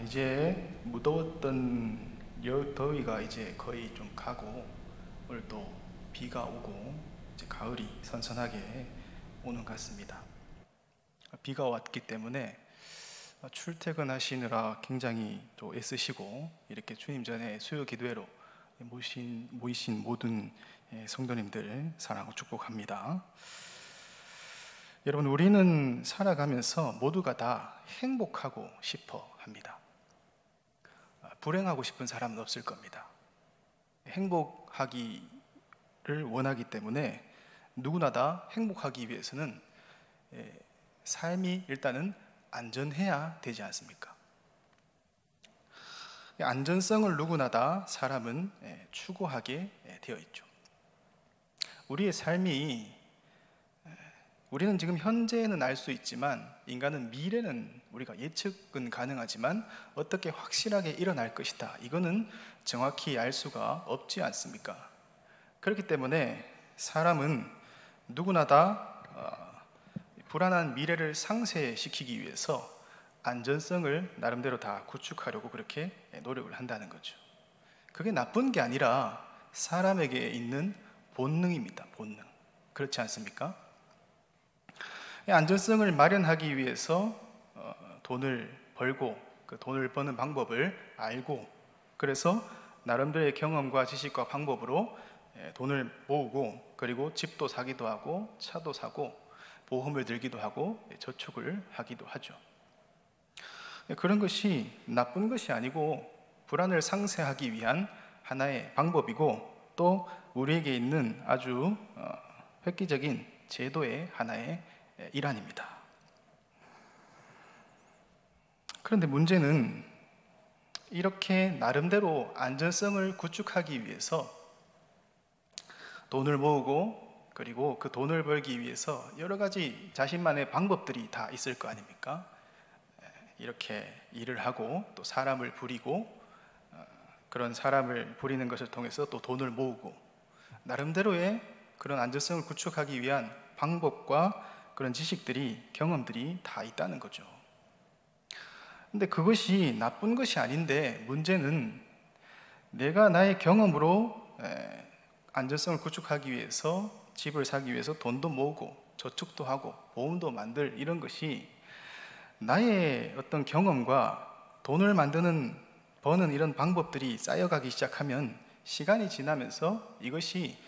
이제 무더웠던 더위가 이제 거의 좀 가고, 오늘 또 비가 오고 이제 가을이 선선하게 오는 것 같습니다. 비가 왔기 때문에 출퇴근하시느라 굉장히 또 애쓰시고, 이렇게 주님 전에 수요 기도회로 모이신 모든 성도님들 사랑하고 축복합니다. 여러분, 우리는 살아가면서 모두가 다 행복하고 싶어 합니다. 불행하고 싶은 사람은 없을 겁니다. 행복하기를 원하기 때문에 누구나 다 행복하기 위해서는 삶이 일단은 안전해야 되지 않습니까? 안전성을 누구나 다 사람은 추구하게 되어 있죠. 우리의 삶이, 우리는 지금 현재는 알 수 있지만, 인간은 미래는 우리가 예측은 가능하지만 어떻게 확실하게 일어날 것이다, 이거는 정확히 알 수가 없지 않습니까? 그렇기 때문에 사람은 누구나 다 불안한 미래를 상쇄시키기 위해서 안전성을 나름대로 다 구축하려고 그렇게 노력을 한다는 거죠. 그게 나쁜 게 아니라 사람에게 있는 본능입니다. 본능. 그렇지 않습니까? 안전성을 마련하기 위해서 돈을 벌고, 그 돈을 버는 방법을 알고, 그래서 나름대로의 경험과 지식과 방법으로 돈을 모으고, 그리고 집도 사기도 하고, 차도 사고, 보험을 들기도 하고, 저축을 하기도 하죠. 그런 것이 나쁜 것이 아니고 불안을 상쇄하기 위한 하나의 방법이고, 또 우리에게 있는 아주 획기적인 제도의 하나의 일환입니다. 그런데 문제는, 이렇게 나름대로 안전성을 구축하기 위해서 돈을 모으고, 그리고 그 돈을 벌기 위해서 여러 가지 자신만의 방법들이 다 있을 거 아닙니까? 이렇게 일을 하고, 또 사람을 부리고, 그런 사람을 부리는 것을 통해서 또 돈을 모으고, 나름대로의 그런 안전성을 구축하기 위한 방법과 그런 지식들이, 경험들이 다 있다는 거죠. 근데 그것이 나쁜 것이 아닌데, 문제는 내가 나의 경험으로 안전성을 구축하기 위해서 집을 사기 위해서 돈도 모으고 저축도 하고 보험도 만들, 이런 것이 나의 어떤 경험과 돈을 버는 이런 방법들이 쌓여가기 시작하면, 시간이 지나면서 이것이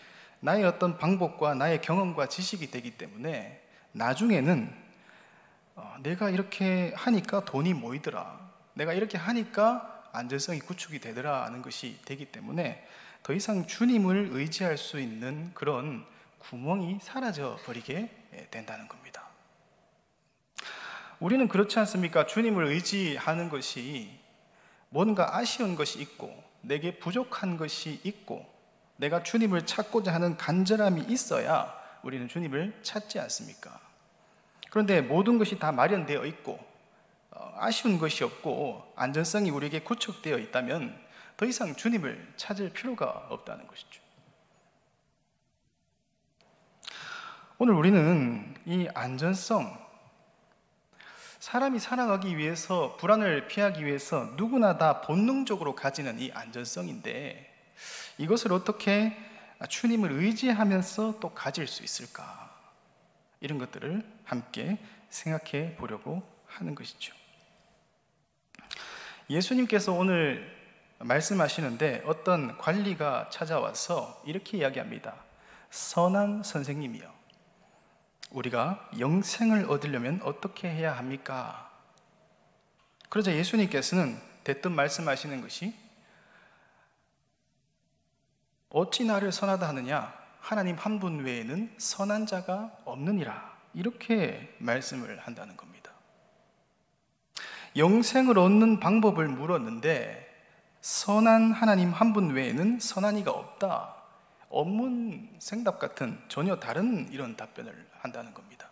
나의 어떤 방법과 나의 경험과 지식이 되기 때문에 나중에는 내가 이렇게 하니까 돈이 모이더라, 내가 이렇게 하니까 안전성이 구축이 되더라 하는 것이 되기 때문에 더 이상 주님을 의지할 수 있는 그런 구멍이 사라져 버리게 된다는 겁니다. 우리는 그렇지 않습니까? 주님을 의지하는 것이 뭔가 아쉬운 것이 있고, 내게 부족한 것이 있고, 내가 주님을 찾고자 하는 간절함이 있어야 우리는 주님을 찾지 않습니까? 그런데 모든 것이 다 마련되어 있고 아쉬운 것이 없고 안전성이 우리에게 구축되어 있다면 더 이상 주님을 찾을 필요가 없다는 것이죠. 오늘 우리는 이 안전성, 사람이 살아가기 위해서, 불안을 피하기 위해서 누구나 다 본능적으로 가지는 이 안전성인데, 이것을 어떻게 주님을 의지하면서 또 가질 수 있을까, 이런 것들을 함께 생각해 보려고 하는 것이죠. 예수님께서 오늘 말씀하시는데, 어떤 관리가 찾아와서 이렇게 이야기합니다. 선한 선생님이여, 우리가 영생을 얻으려면 어떻게 해야 합니까? 그러자 예수님께서는 대뜸 말씀하시는 것이, 어찌 나를 선하다 하느냐, 하나님 한 분 외에는 선한 자가 없느니라, 이렇게 말씀을 한다는 겁니다. 영생을 얻는 방법을 물었는데, 선한 하나님 한 분 외에는 선한 이가 없다, 언문생답 같은 전혀 다른 이런 답변을 한다는 겁니다.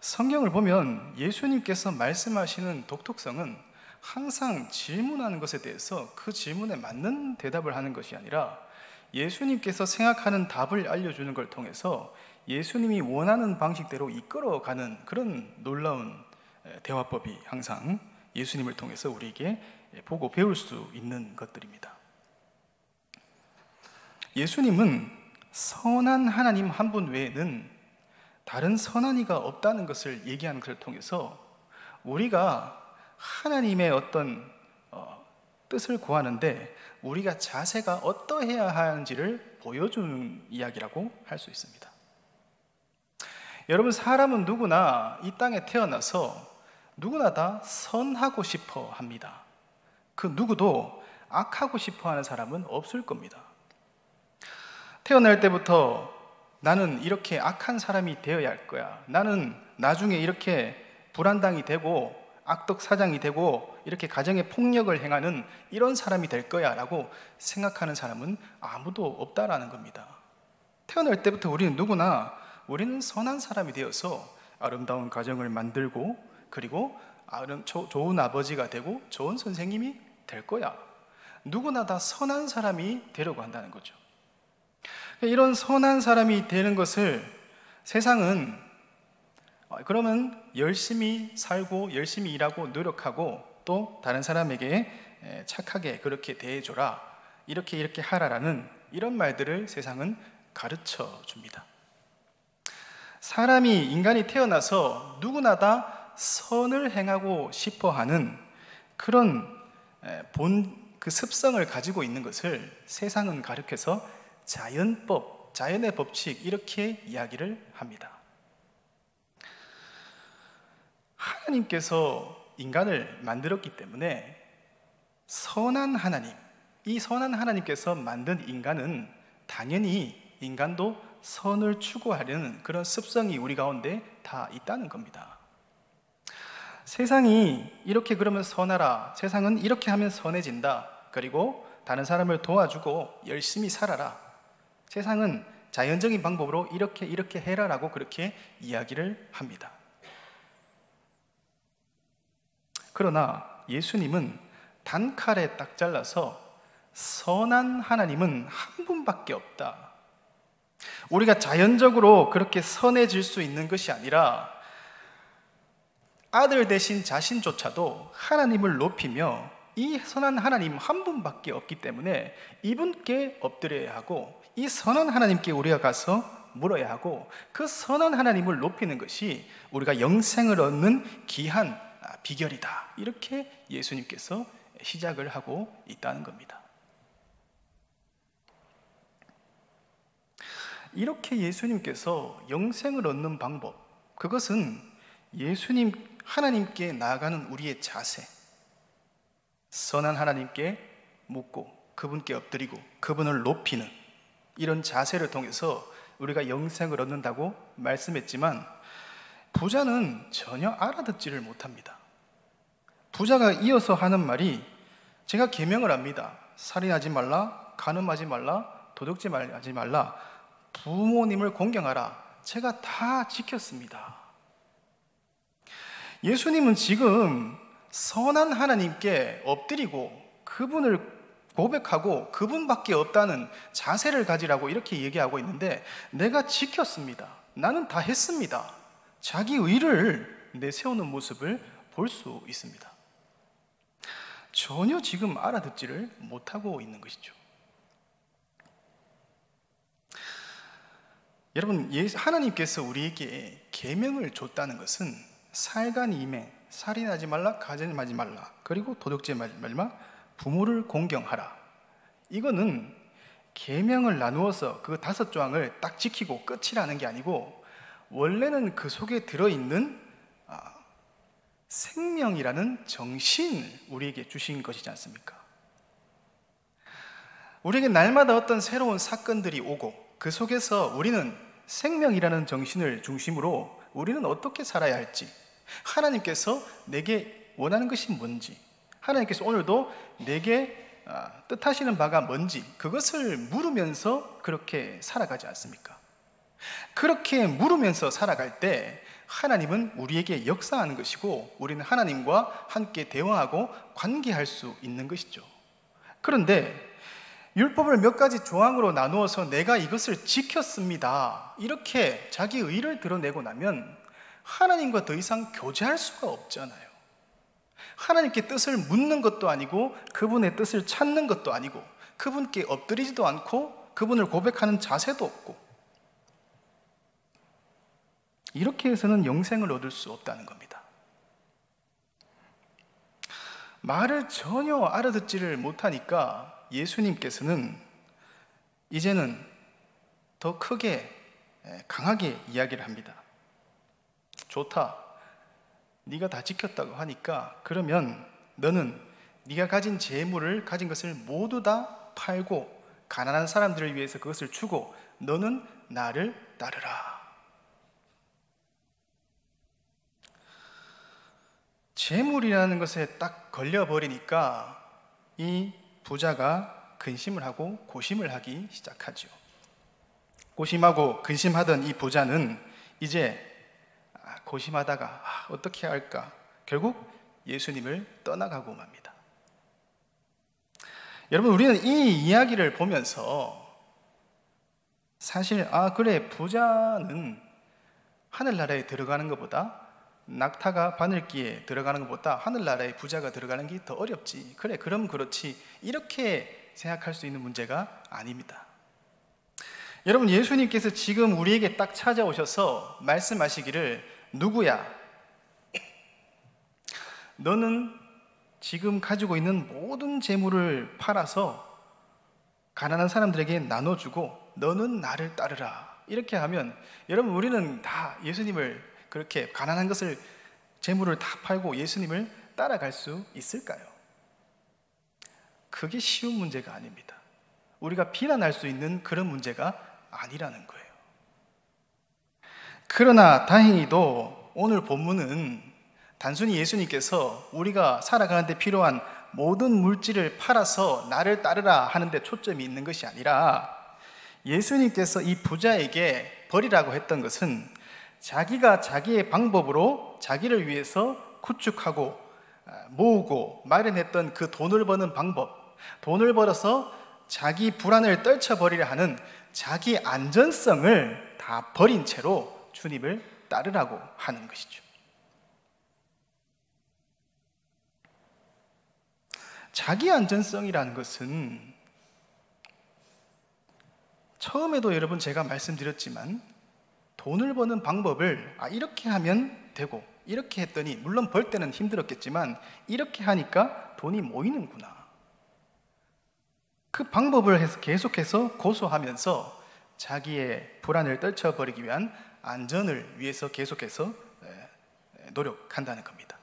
성경을 보면 예수님께서 말씀하시는 독특성은 항상 질문하는 것에 대해서 그 질문에 맞는 대답을 하는 것이 아니라, 예수님께서 생각하는 답을 알려주는 걸 통해서 예수님이 원하는 방식대로 이끌어가는 그런 놀라운 대화법이 항상 예수님을 통해서 우리에게 보고 배울 수 있는 것들입니다. 예수님은 선한 하나님 한 분 외에는 다른 선한 이가 없다는 것을 얘기하는 것을 통해서 우리가 하나님의 어떤 뜻을 구하는데 우리가 자세가 어떠해야 하는지를 보여주는 이야기라고 할 수 있습니다. 여러분, 사람은 누구나 이 땅에 태어나서 누구나 다 선하고 싶어 합니다. 그 누구도 악하고 싶어 하는 사람은 없을 겁니다. 태어날 때부터 나는 이렇게 악한 사람이 되어야 할 거야, 나는 나중에 이렇게 불안당이 되고 악덕사장이 되고 이렇게 가정에 폭력을 행하는 이런 사람이 될 거야 라고 생각하는 사람은 아무도 없다라는 겁니다. 태어날 때부터 우리는 선한 사람이 되어서 아름다운 가정을 만들고, 그리고 좋은 아버지가 되고 좋은 선생님이 될 거야. 누구나 다 선한 사람이 되려고 한다는 거죠. 이런 선한 사람이 되는 것을 세상은 그러면 열심히 살고 열심히 일하고 노력하고 또 다른 사람에게 착하게 그렇게 대해줘라, 이렇게 하라라는 이런 말들을 세상은 가르쳐 줍니다. 인간이 태어나서 누구나 다 선을 행하고 싶어 하는 그런 그 습성을 가지고 있는 것을 세상은 가르쳐서 자연의 법칙, 이렇게 이야기를 합니다. 하나님께서 인간을 만들었기 때문에 이 선한 하나님께서 만든 인간은 당연히 인간도 선을 추구하려는 그런 습성이 우리 가운데 다 있다는 겁니다. 세상이 이렇게 그러면 선하라, 세상은 이렇게 하면 선해진다, 그리고 다른 사람을 도와주고 열심히 살아라, 세상은 자연적인 방법으로 이렇게 해라라고 그렇게 이야기를 합니다. 그러나 예수님은 단칼에 딱 잘라서 선한 하나님은 한 분밖에 없다, 우리가 자연적으로 그렇게 선해질 수 있는 것이 아니라 아들 되신 자신조차도 하나님을 높이며 이 선한 하나님 한 분밖에 없기 때문에 이분께 엎드려야 하고, 이 선한 하나님께 우리가 가서 물어야 하고, 그 선한 하나님을 높이는 것이 우리가 영생을 얻는 귀한 비결이다, 이렇게 예수님께서 시작을 하고 있다는 겁니다. 이렇게 예수님께서 영생을 얻는 방법, 그것은 하나님께 나아가는 우리의 자세, 선한 하나님께 묻고 그분께 엎드리고 그분을 높이는 이런 자세를 통해서 우리가 영생을 얻는다고 말씀했지만, 부자는 전혀 알아듣지를 못합니다. 부자가 이어서 하는 말이, 제가 계명을 합니다. 살인하지 말라, 간음하지 말라, 도둑질하지 말라, 부모님을 공경하라, 제가 다 지켰습니다. 예수님은 지금 선한 하나님께 엎드리고 그분을 고백하고 그분밖에 없다는 자세를 가지라고 이렇게 얘기하고 있는데, 내가 지켰습니다, 나는 다 했습니다, 자기 의를 내세우는 모습을 볼 수 있습니다. 전혀 지금 알아듣지를 못하고 있는 것이죠. 여러분, 하나님께서 우리에게 계명을 줬다는 것은 살간이매, 살인하지 말라, 가늠하지 말라, 그리고 도둑질하지 말라, 부모를 공경하라, 이거는 계명을 나누어서 그 5조항을 딱 지키고 끝이라는 게 아니고, 원래는 그 속에 들어있는 생명이라는 정신을 우리에게 주신 것이지 않습니까? 우리에게 날마다 어떤 새로운 사건들이 오고 그 속에서 우리는 생명이라는 정신을 중심으로 우리는 어떻게 살아야 할지, 하나님께서 내게 원하는 것이 뭔지, 하나님께서 오늘도 내게 뜻하시는 바가 뭔지, 그것을 물으면서 그렇게 살아가지 않습니까? 그렇게 물으면서 살아갈 때 하나님은 우리에게 역사하는 것이고, 우리는 하나님과 함께 대화하고 관계할 수 있는 것이죠. 그런데 율법을 몇 가지 조항으로 나누어서 내가 이것을 지켰습니다, 이렇게 자기 의를 드러내고 나면 하나님과 더 이상 교제할 수가 없잖아요. 하나님께 뜻을 묻는 것도 아니고 그분의 뜻을 찾는 것도 아니고 그분께 엎드리지도 않고 그분을 고백하는 자세도 없고, 이렇게 해서는 영생을 얻을 수 없다는 겁니다. 말을 전혀 알아듣지를 못하니까 예수님께서는 이제는 더 크게 강하게 이야기를 합니다. 좋다, 네가 다 지켰다고 하니까 그러면 너는 네가 가진 재물을 가진 것을 모두 다 팔고 가난한 사람들을 위해서 그것을 주고 너는 나를 따르라. 재물이라는 것에 딱 걸려버리니까 이 부자가 근심을 하고 고심을 하기 시작하죠. 고심하고 근심하던 이 부자는 이제 고심하다가 어떻게 할까? 결국 예수님을 떠나가고 맙니다. 여러분, 우리는 이 이야기를 보면서 사실 그래, 부자는 하늘나라에 들어가는 것보다, 낙타가 바늘기에 들어가는 것보다 하늘나라에 부자가 들어가는 게 더 어렵지, 그래 그럼 그렇지, 이렇게 생각할 수 있는 문제가 아닙니다. 여러분, 예수님께서 지금 우리에게 딱 찾아오셔서 말씀하시기를, 누구야? 너는 지금 가지고 있는 모든 재물을 팔아서 가난한 사람들에게 나눠주고 너는 나를 따르라. 이렇게 하면 여러분, 우리는 다 예수님을, 그렇게 가난한 것을, 재물을 다 팔고 예수님을 따라갈 수 있을까요? 그게 쉬운 문제가 아닙니다. 우리가 비난할 수 있는 그런 문제가 아니라는 거예요. 그러나 다행히도 오늘 본문은 단순히 예수님께서 우리가 살아가는 데 필요한 모든 물질을 팔아서 나를 따르라 하는데 초점이 있는 것이 아니라, 예수님께서 이 부자에게 버리라고 했던 것은 자기가 자기의 방법으로 자기를 위해서 구축하고 모으고 마련했던 그 돈을 버는 방법, 돈을 벌어서 자기 불안을 떨쳐버리려 하는 자기 안전성을 다 버린 채로 주님을 따르라고 하는 것이죠. 자기 안전성이라는 것은 처음에도 여러분 제가 말씀드렸지만, 돈을 버는 방법을 이렇게 하면 되고 이렇게 했더니, 물론 벌 때는 힘들었겠지만 이렇게 하니까 돈이 모이는구나, 그 방법을 해서 계속해서 고수하면서 자기의 불안을 떨쳐버리기 위한 안전을 위해서 계속해서 노력한다는 겁니다.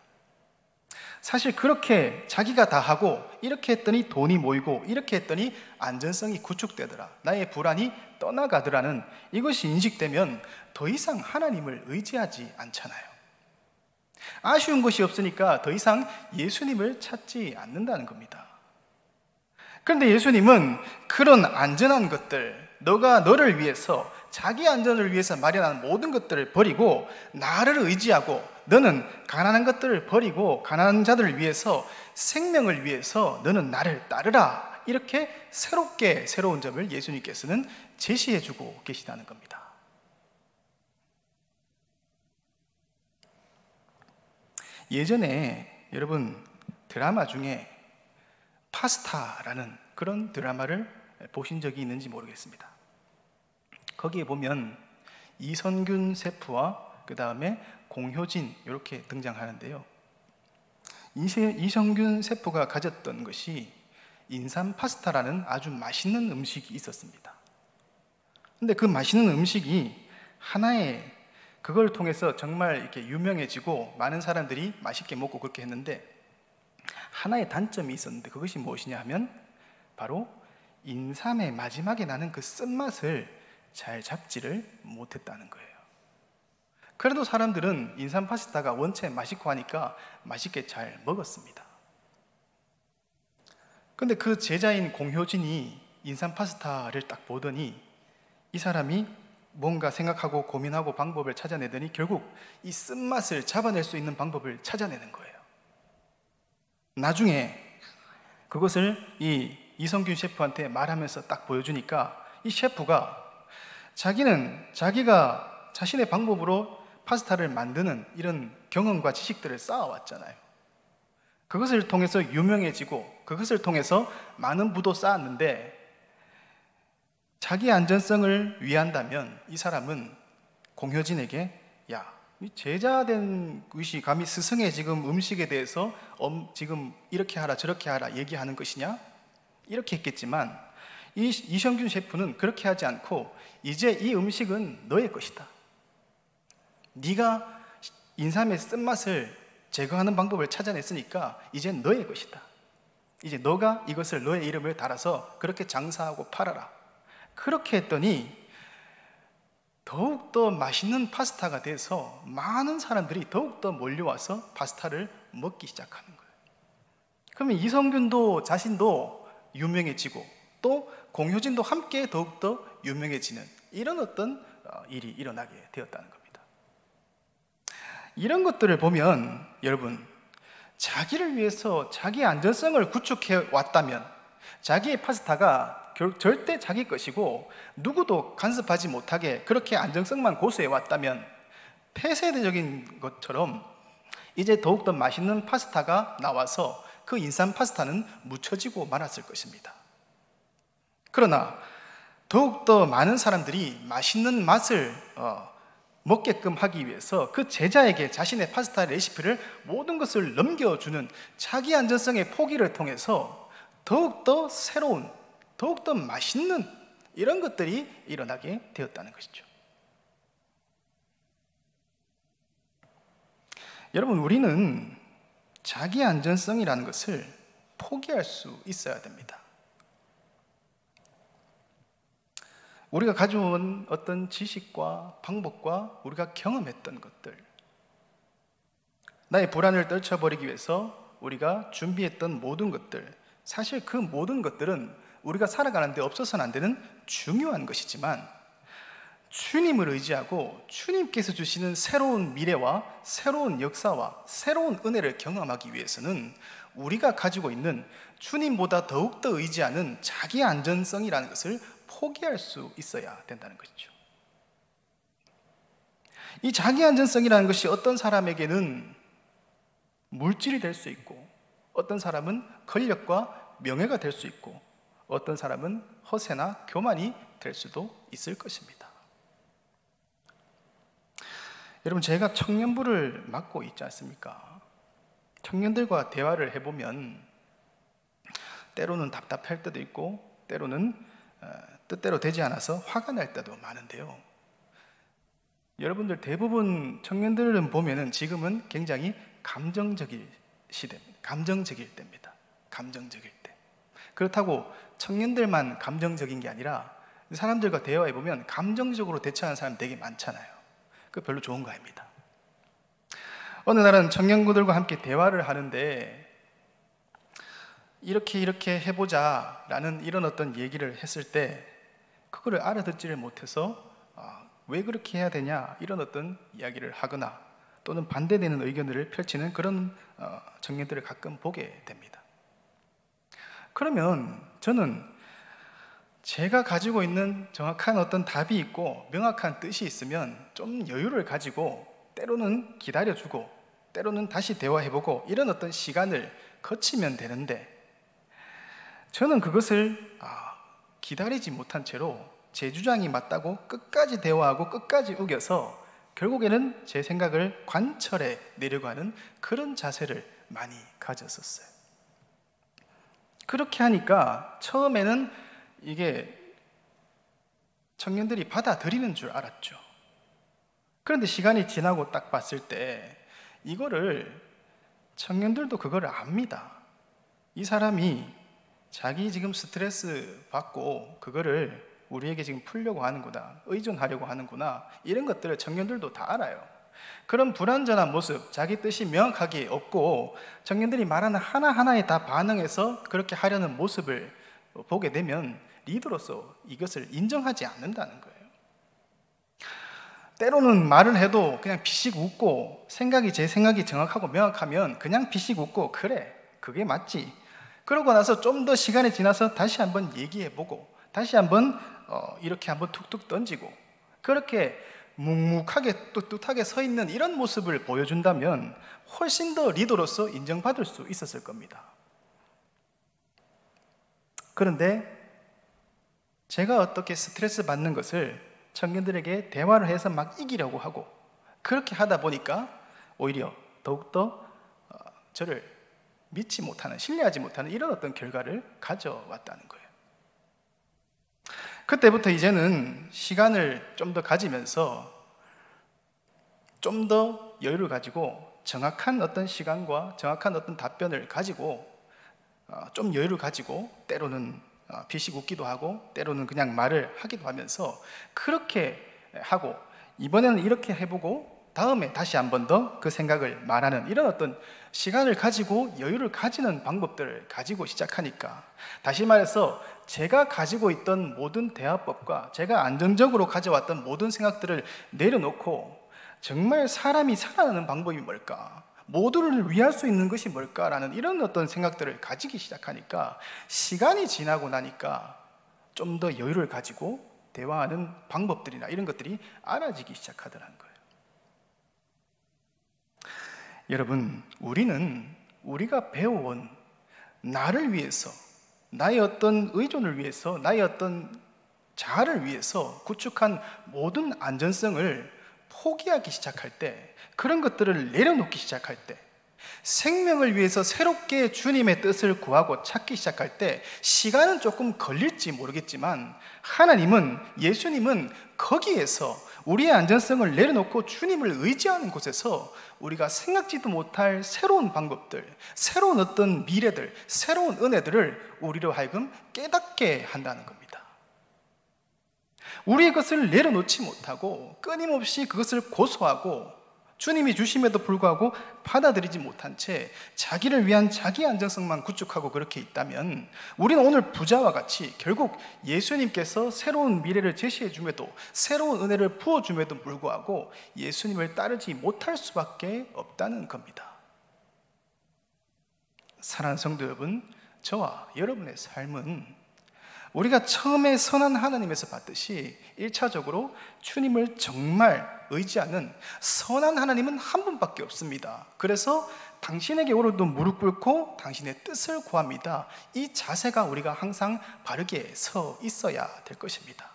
사실 그렇게 자기가 다 하고 이렇게 했더니 돈이 모이고 이렇게 했더니 안전성이 구축되더라, 나의 불안이 떠나가더라는 이것이 인식되면 더 이상 하나님을 의지하지 않잖아요. 아쉬운 것이 없으니까 더 이상 예수님을 찾지 않는다는 겁니다. 그런데 예수님은 그런 안전한 것들, 너가 너를 위해서, 자기 안전을 위해서 마련한 모든 것들을 버리고 나를 의지하고, 너는 가난한 것들을 버리고 가난한 자들을 위해서, 생명을 위해서 너는 나를 따르라, 이렇게 새롭게 새로운 점을 예수님께서는 제시해주고 계시다는 겁니다. 예전에 여러분 드라마 중에 파스타라는 그런 드라마를 보신 적이 있는지 모르겠습니다. 거기에 보면 이선균 셰프와 그 다음에 공효진 이렇게 등장하는데요, 이선균 셰프가 가졌던 것이 인삼 파스타라는 아주 맛있는 음식이 있었습니다. 근데 그 맛있는 음식이 하나의, 그걸 통해서 정말 이렇게 유명해지고 많은 사람들이 맛있게 먹고 그렇게 했는데, 하나의 단점이 있었는데 그것이 무엇이냐 하면 바로 인삼의 마지막에 나는 그 쓴맛을 잘 잡지를 못했다는 거예요. 그래도 사람들은 인삼 파스타가 원체 맛있고 하니까 맛있게 잘 먹었습니다. 근데 그 제자인 공효진이 인삼 파스타를 딱 보더니 이 사람이 뭔가 생각하고 고민하고 방법을 찾아내더니 결국 이 쓴맛을 잡아낼 수 있는 방법을 찾아내는 거예요. 나중에 그것을 이 이성균 셰프한테 말하면서 딱 보여주니까 이 셰프가 자기가 자신의 방법으로 파스타를 만드는 이런 경험과 지식들을 쌓아왔잖아요. 그것을 통해서 유명해지고 그것을 통해서 많은 부도 쌓았는데 자기 안전성을 위한다면 이 사람은 공효진에게 야, 제자된 것이 감히 스승의 지금 음식에 대해서 지금 이렇게 하라 저렇게 하라 얘기하는 것이냐? 이렇게 했겠지만 이성균 셰프는 그렇게 하지 않고 이제 이 음식은 너의 것이다. 네가 인삼의 쓴맛을 제거하는 방법을 찾아냈으니까 이제 너의 것이다. 이제 너가 이것을 너의 이름을 달아서 그렇게 장사하고 팔아라. 그렇게 했더니 더욱더 맛있는 파스타가 돼서 많은 사람들이 더욱더 몰려와서 파스타를 먹기 시작하는 거예요. 그러면 이성균도 자신도 유명해지고 또 공효진도 함께 더욱더 유명해지는 이런 어떤 일이 일어나게 되었다는 겁니다. 이런 것들을 보면 여러분, 자기를 위해서 자기 안전성을 구축해 왔다면 자기의 파스타가 절대 자기 것이고 누구도 간섭하지 못하게 그렇게 안정성만 고수해 왔다면 폐쇄적인 것처럼 이제 더욱더 맛있는 파스타가 나와서 그 인삼 파스타는 묻혀지고 말았을 것입니다. 그러나 더욱더 많은 사람들이 맛있는 맛을 먹게끔 하기 위해서 그 제자에게 자신의 파스타 레시피를 모든 것을 넘겨주는 자기 안전성의 포기를 통해서 더욱더 새로운, 더욱더 맛있는 이런 것들이 일어나게 되었다는 것이죠. 여러분, 우리는 자기 안전성이라는 것을 포기할 수 있어야 됩니다. 우리가 가져온 어떤 지식과 방법과 우리가 경험했던 것들, 나의 불안을 떨쳐버리기 위해서 우리가 준비했던 모든 것들, 사실 그 모든 것들은 우리가 살아가는데 없어서는 안 되는 중요한 것이지만 주님을 의지하고 주님께서 주시는 새로운 미래와 새로운 역사와 새로운 은혜를 경험하기 위해서는 우리가 가지고 있는 주님보다 더욱더 의지하는 자기 안전성이라는 것을 포기할 수 있어야 된다는 것이죠. 이 자기 안전성이라는 것이 어떤 사람에게는 물질이 될 수 있고 어떤 사람은 권력과 명예가 될 수 있고 어떤 사람은 허세나 교만이 될 수도 있을 것입니다. 여러분, 제가 청년부를 맡고 있지 않습니까? 청년들과 대화를 해보면 때로는 답답할 때도 있고 때로는 뜻대로 되지 않아서 화가 날 때도 많은데요. 여러분들 대부분 청년들은 보면은 지금은 굉장히 감정적일 시대입니다. 감정적일 때입니다. 감정적일 때. 그렇다고 청년들만 감정적인 게 아니라 사람들과 대화해 보면 감정적으로 대처하는 사람 되게 많잖아요. 그 별로 좋은 거 아닙니다. 어느 날은 청년들과 함께 대화를 하는데 이렇게 해보자 라는 이런 어떤 얘기를 했을 때 그거를 알아듣지를 못해서 왜 그렇게 해야 되냐 이런 어떤 이야기를 하거나 또는 반대되는 의견들을 펼치는 그런 청년들을 가끔 보게 됩니다. 그러면 저는 제가 가지고 있는 정확한 어떤 답이 있고 명확한 뜻이 있으면 좀 여유를 가지고 때로는 기다려주고 때로는 다시 대화해보고 이런 어떤 시간을 거치면 되는데 저는 그것을 기다리지 못한 채로 제 주장이 맞다고 끝까지 대화하고 끝까지 우겨서 결국에는 제 생각을 관철해 내려고 하는 그런 자세를 많이 가졌었어요. 그렇게 하니까 처음에는 이게 청년들이 받아들이는 줄 알았죠. 그런데 시간이 지나고 딱 봤을 때 이거를 청년들도 그거를 압니다. 이 사람이 자기 지금 스트레스 받고 그거를 우리에게 지금 풀려고 하는구나, 의존하려고 하는구나, 이런 것들을 청년들도 다 알아요. 그런 불완전한 모습, 자기 뜻이 명확하게 없고 청년들이 말하는 하나하나에 다 반응해서 그렇게 하려는 모습을 보게 되면 리더로서 이것을 인정하지 않는다는 거예요. 때로는 말을 해도 그냥 피식 웃고 제 생각이 정확하고 명확하면 그냥 피식 웃고 그래, 그게 맞지. 그러고 나서 좀 더 시간이 지나서 다시 한번 얘기해보고 다시 한번 이렇게 한번 툭툭 던지고 그렇게 묵묵하게 떳떳하게 서 있는 이런 모습을 보여준다면 훨씬 더 리더로서 인정받을 수 있었을 겁니다. 그런데 제가 어떻게 스트레스 받는 것을 청년들에게 대화를 해서 막 이기려고 하고 그렇게 하다 보니까 오히려 더욱더 저를 믿지 못하는, 신뢰하지 못하는 이런 어떤 결과를 가져왔다는 거예요. 그때부터 이제는 시간을 좀 더 가지면서 좀 더 여유를 가지고 정확한 어떤 시간과 정확한 어떤 답변을 가지고 좀 여유를 가지고 때로는 비식 웃기도 하고 때로는 그냥 말을 하기도 하면서 그렇게 하고 이번에는 이렇게 해보고 다음에 다시 한 번 더 그 생각을 말하는 이런 어떤 시간을 가지고 여유를 가지는 방법들을 가지고 시작하니까, 다시 말해서 제가 가지고 있던 모든 대화법과 제가 안정적으로 가져왔던 모든 생각들을 내려놓고 정말 사람이 살아가는 방법이 뭘까? 모두를 위할 수 있는 것이 뭘까라는 이런 어떤 생각들을 가지기 시작하니까 시간이 지나고 나니까 좀 더 여유를 가지고 대화하는 방법들이나 이런 것들이 알아지기 시작하더라는 거예요. 여러분, 우리가 배워온 나를 위해서, 나의 어떤 의존을 위해서, 나의 어떤 자아를 위해서 구축한 모든 안전성을 포기하기 시작할 때, 그런 것들을 내려놓기 시작할 때, 생명을 위해서 새롭게 주님의 뜻을 구하고 찾기 시작할 때 시간은 조금 걸릴지 모르겠지만 하나님은, 예수님은 거기에서 우리의 안전성을 내려놓고 주님을 의지하는 곳에서 우리가 생각지도 못할 새로운 방법들, 새로운 어떤 미래들, 새로운 은혜들을 우리로 하여금 깨닫게 한다는 겁니다. 우리의 것을 내려놓지 못하고 끊임없이 그것을 고소하고 주님이 주심에도 불구하고 받아들이지 못한 채 자기를 위한 자기 안정성만 구축하고 그렇게 있다면 우리는 오늘 부자와 같이 결국 예수님께서 새로운 미래를 제시해 줌에도, 새로운 은혜를 부어줌에도 불구하고 예수님을 따르지 못할 수밖에 없다는 겁니다. 사랑하는 성도 여러분, 저와 여러분의 삶은 우리가 처음에 선한 하나님에서 봤듯이 1차적으로 주님을 정말 의지하는 선한 하나님은 한 분밖에 없습니다. 그래서 당신에게 오늘도 무릎 꿇고 당신의 뜻을 구합니다. 이 자세가 우리가 항상 바르게 서 있어야 될 것입니다.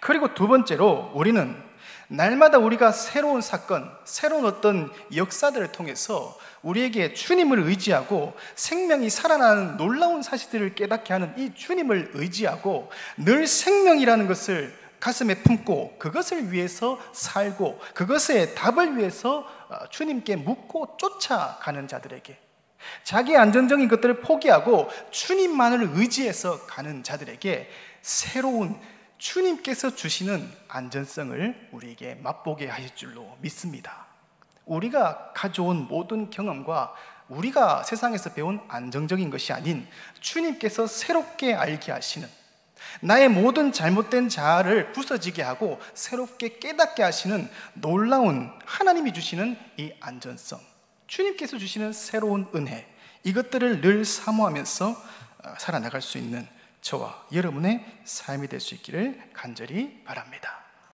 그리고 두 번째로 우리는 날마다 우리가 새로운 사건, 새로운 어떤 역사들을 통해서 우리에게 주님을 의지하고 생명이 살아나는 놀라운 사실들을 깨닫게 하는 이 주님을 의지하고 늘 생명이라는 것을 가슴에 품고 그것을 위해서 살고 그것의 답을 위해서 주님께 묻고 쫓아가는 자들에게, 자기 안전적인 것들을 포기하고 주님만을 의지해서 가는 자들에게 새로운 주님께서 주시는 안전성을 우리에게 맛보게 하실 줄로 믿습니다. 우리가 가져온 모든 경험과 우리가 세상에서 배운 안정적인 것이 아닌 주님께서 새롭게 알게 하시는, 나의 모든 잘못된 자아를 부서지게 하고 새롭게 깨닫게 하시는 놀라운 하나님이 주시는 이 안전성, 주님께서 주시는 새로운 은혜, 이것들을 늘 사모하면서 살아나갈 수 있는 저와 여러분의 삶이 될 수 있기를 간절히 바랍니다.